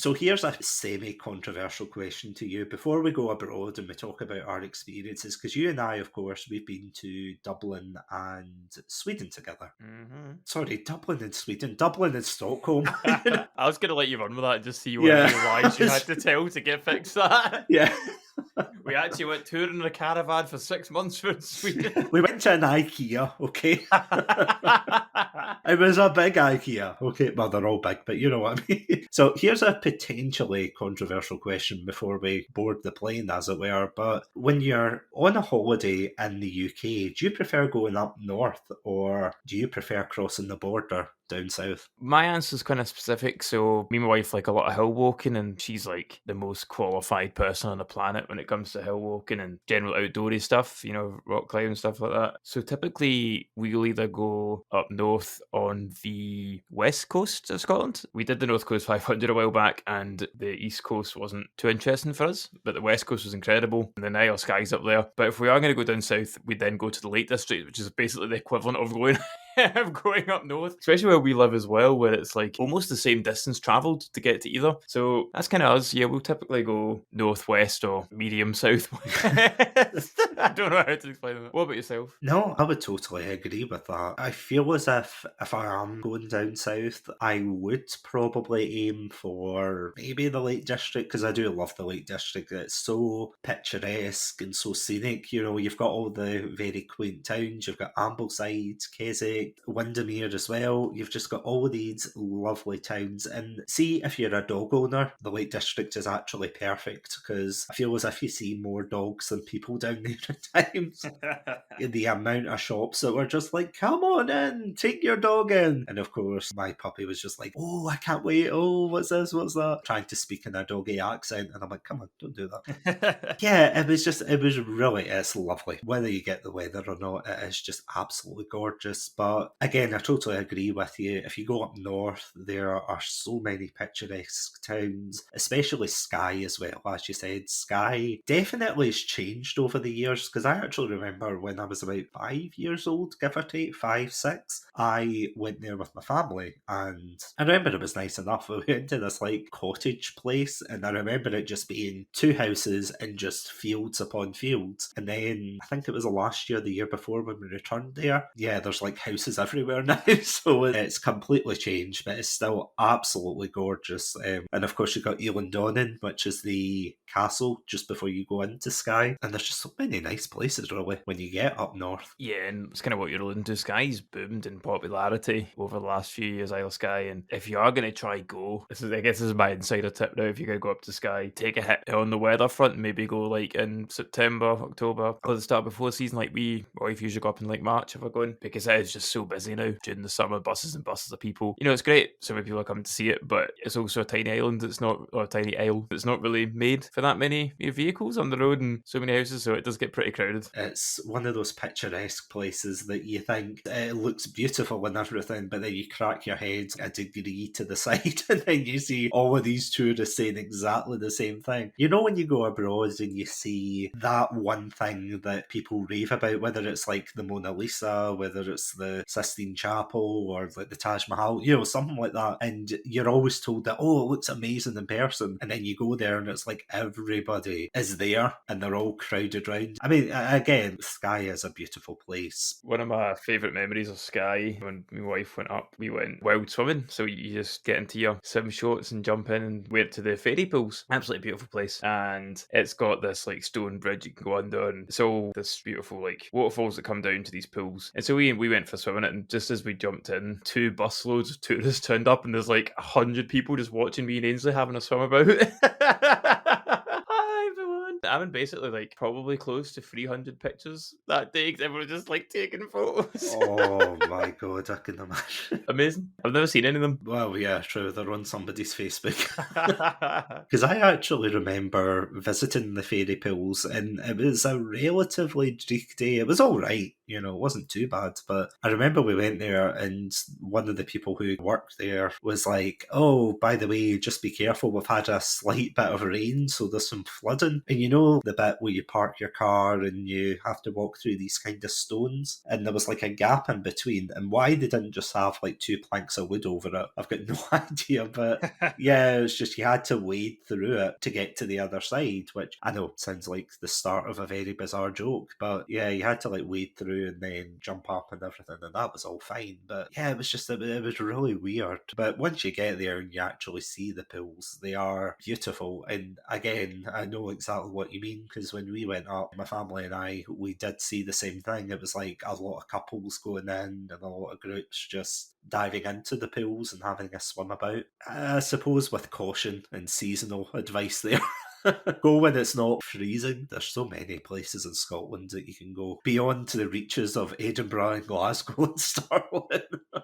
So here's a semi-controversial question to you. Before we go abroad and we talk about our experiences, because you and I, of course, we've been to Dublin and Sweden together. Mm-hmm. Sorry, Dublin and Sweden. Dublin and Stockholm. I was going to let you run with that and just see what Yeah. lies you had to tell to get fixed that. Yeah. We actually went touring in a caravan for 6 months for Sweden. We went to an IKEA, okay? It was a big IKEA, okay? Well, they're all big, but you know what I mean. So here's a potentially controversial question before we board the plane, as it were. But when you're on a holiday in the UK, do you prefer going up north or do you prefer crossing the border down south? My answer's kind of specific. So me and my wife like a lot of hill walking, and she's like the most qualified person on the planet when it comes to hill walking and general outdoorsy stuff, rock climbing and stuff like that. So typically we'll either go up north on the west coast of Scotland. We did the North Coast 500 a while back, and the east coast wasn't too interesting for us, but the west coast was incredible, and the Nile skies up there. But if we are going to go down south, we then go to the Lake District, which is basically the equivalent of going up north, especially where we live as well, where it's like almost the same distance travelled to get to either. So that's kind of us. Yeah, we'll typically go northwest or medium southwest. I don't know how to explain that. What about yourself? No, I would totally agree with that. I feel as if I am going down south, I would probably aim for maybe the Lake District, because I do love the Lake District. It's so picturesque and so scenic. You've got all the very quaint towns. You've got Ambleside, Keswick, Windermere as well. You've just got all these lovely towns. And see, if you're a dog owner, the Lake District is actually perfect, because I feel as if you see more dogs than people down there at times. The amount of shops that were just like, come on in, take your dog in. And of course, my puppy was just like, oh, I can't wait. Oh, what's this? What's that? Trying to speak in a doggy accent. And I'm like, come on, don't do that. Yeah, it's lovely. Whether you get the weather or not, it is just absolutely gorgeous. But again, I totally agree with you. If you go up north, there are so many picturesque towns, especially Skye as well. As you said, Skye definitely has changed over the years, because I actually remember when I was about 5 years old, give or take, 5, 6, I went there with my family, and I remember it was nice enough. We went to this like cottage place, and I remember it just being 2 houses and just fields upon fields. And then I think it was the last year, the year before, when we returned there, yeah, there's like houses everywhere now. So it's completely changed, but it's still absolutely gorgeous. And of course, you've got Elandonnan, which is the castle just before you go into Skye. And there's just so many nice places, really, when you get up north. Yeah, and it's kind of what you're alluding to. Skye's boomed in popularity over the last few years, Isle of Skye. And if you are going to try go, I guess this is my insider tip now. If you're going to go up to Skye, take a hit on the weather front. Maybe go like in September, October, or the start before season, like or if you usually go up in like March if we're going, because it is just so busy now during the summer. Buses and buses of people. It's great. So many people are coming to see it, but it's also a tiny island. Or a tiny isle that's not really made for that many vehicles on the road and so many houses. So it does get pretty crowded. It's one of those picturesque places that you think it looks beautiful and everything, but then you crack your head a degree to the side and then you see all of these tourists saying exactly the same thing. When you go abroad and you see that one thing that people rave about, whether it's like the Mona Lisa, whether it's the Sistine Chapel or like the Taj Mahal, something like that, and you're always told that, oh, it looks amazing in person, and then you go there and it's like everybody is there and they're all crowded round. I mean, again, Skye is a beautiful place. One of my favourite memories of Skye, when my wife went up, we went wild swimming. So you just get into your swim shorts and jump in and went to the ferry pools. Absolutely beautiful place. And it's got this like stone bridge you can go under, and it's all this beautiful like waterfalls that come down to these pools. And so we went for swimming it, and just as we jumped in, 2 busloads of tourists turned up, and there's like 100 people just watching me and Ainsley having a swim about. Hi everyone. I'm in basically like probably close to 300 pictures that day, because everyone was just like taking photos. Oh my god, I can imagine. Amazing. I've never seen any of them. Well, yeah, true. They're on somebody's Facebook. Because I actually remember visiting the fairy pools, and it was a relatively bleak day. It was all right. it wasn't too bad. But I remember we went there, and one of the people who worked there was like, "Oh, by the way, just be careful. We've had a slight bit of rain, so there's some flooding." And the bit where you park your car and you have to walk through these kind of stones, and there was like a gap in between. And why they didn't just have like two planks of wood over it, I've got no idea. But yeah, it's just you had to wade through it to get to the other side, which I know sounds like the start of a very bizarre joke, but yeah, you had to like wade through and then jump up and everything, and that was all fine. But yeah, it was really weird. But once you get there and you actually see the pools, they are beautiful. And again, I know exactly what you mean, because when we went up, my family and I, we did see the same thing. It was like a lot of couples going in and a lot of groups just diving into the pools and having a swim about. I suppose with caution and seasonal advice there. Go when it's not freezing. There's so many places in Scotland that you can go beyond to the reaches of Edinburgh and Glasgow and Stirling.